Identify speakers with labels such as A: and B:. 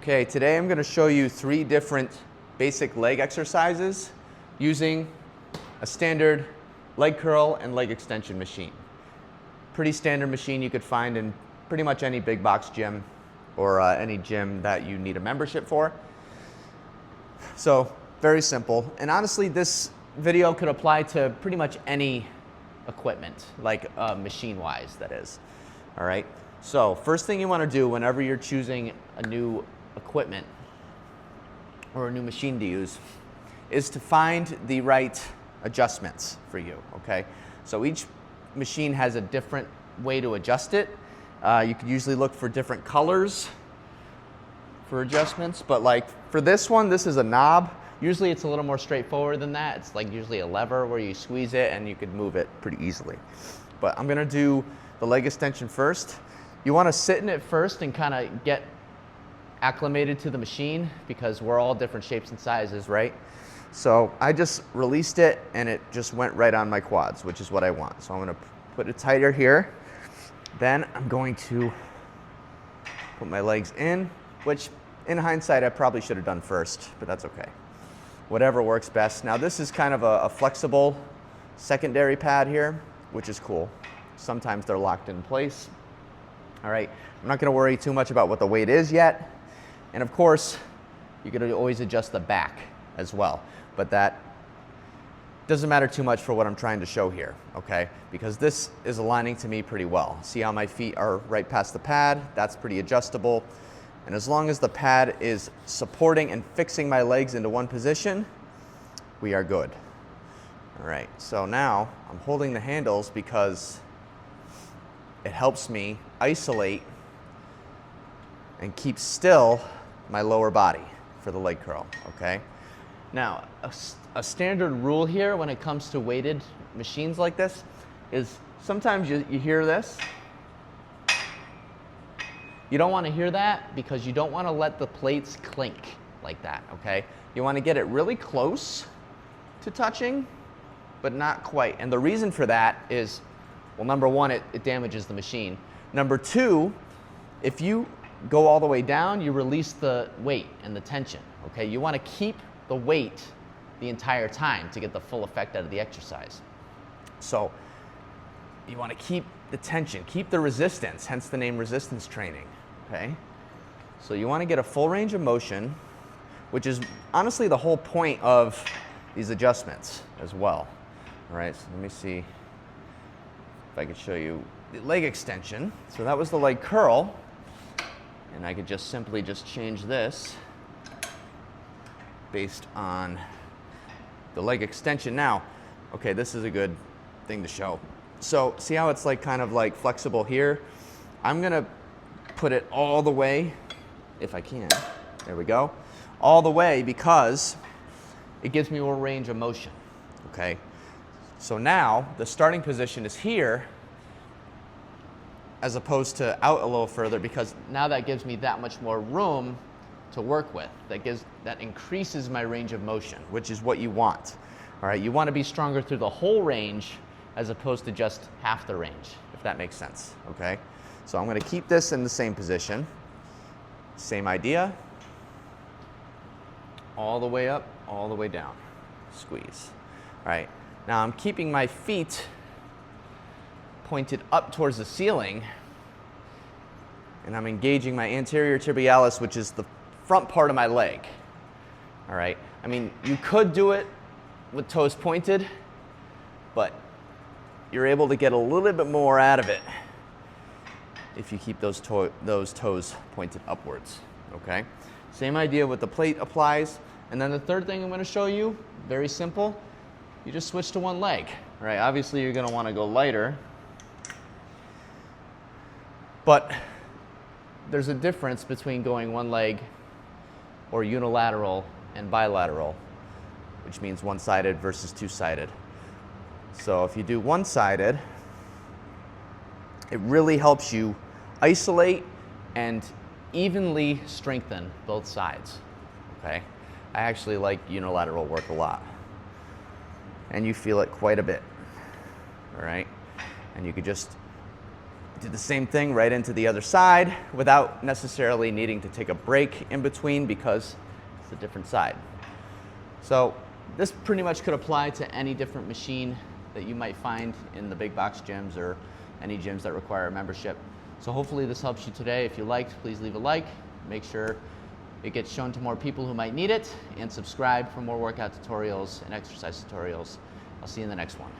A: Okay, today I'm going to show you 3 different basic leg exercises using a standard leg curl and leg extension machine. Pretty standard machine you could find in pretty much any big box gym or any gym that you need a membership for. So very simple, and honestly this video could apply to pretty much any equipment, like machine-wise that is. All right, so first thing you want to do whenever you're choosing a new equipment or a new machine to use is to find the right adjustments for you, okay? So each machine has a different way to adjust it. You could usually look for different colors for adjustments, but like for this one, this is a knob. Usually it's a little more straightforward than that. It's like usually a lever where you squeeze it and you could move it pretty easily. But I'm gonna do the leg extension first. You wanna sit in it first and kind of get acclimated to the machine because we're all different shapes and sizes, right? So I just released it and it just went right on my quads, which is what I want. So I'm gonna put it tighter here. Then I'm going to put my legs in, which in hindsight I probably should have done first, but that's okay. Whatever works best. Now this is kind of a flexible secondary pad here, which is cool. Sometimes they're locked in place. All right, I'm not gonna worry too much about what the weight is yet. And of course, you could always adjust the back as well, but that doesn't matter too much for what I'm trying to show here, okay? Because this is aligning to me pretty well. See how my feet are right past the pad? That's pretty adjustable. And as long as the pad is supporting and fixing my legs into one position, we are good. All right, so now I'm holding the handles because it helps me isolate and keep still my lower body for the leg curl, okay? Now, a standard rule here when it comes to weighted machines like this is sometimes you hear this. You don't want to hear that because you don't want to let the plates clink like that, okay? You want to get it really close to touching, but not quite. And the reason for that is, well, number one, it damages the machine. Number two, if you go all the way down, you release the weight and the tension, okay? You want to keep the weight the entire time to get the full effect out of the exercise. So you want to keep the tension, keep the resistance, hence the name resistance training, okay? So you want to get a full range of motion, which is honestly the whole point of these adjustments as well. All right, so let me see if I can show you the leg extension. So that was the leg curl. And I could just simply change this based on the leg extension. Now, okay, this is a good thing to show. So see how it's like kind of like flexible here? I'm gonna put it all the way, if I can. There we go. All the way because it gives me more range of motion, okay? So now the starting position is here as opposed to out a little further because now that gives me that much more room to work with. That increases my range of motion, which is what you want. All right, you want to be stronger through the whole range as opposed to just half the range, if that makes sense, okay? So I'm going to keep this in the same position. Same idea. All the way up, all the way down. Squeeze. All right, now I'm keeping my feet pointed up towards the ceiling, and I'm engaging my anterior tibialis, which is the front part of my leg. All right, I mean, you could do it with toes pointed, but you're able to get a little bit more out of it if you keep those toes pointed upwards, okay? Same idea with the plate applies. And then the third thing I'm going to show you, very simple, you just switch to one leg. All right, obviously you're going to want to go lighter, but there's a difference between going one leg or unilateral and bilateral, which means one-sided versus two-sided. So if you do one-sided, it really helps you isolate and evenly strengthen both sides, okay? I actually like unilateral work a lot. And you feel it quite a bit, all right? And you could just Do the same thing right into the other side without necessarily needing to take a break in between because it's a different side. So this pretty much could apply to any different machine that you might find in the big box gyms or any gyms that require a membership. So hopefully this helps you today. If you liked, please leave a like. Make sure it gets shown to more people who might need it, and subscribe for more workout tutorials and exercise tutorials. I'll see you in the next one.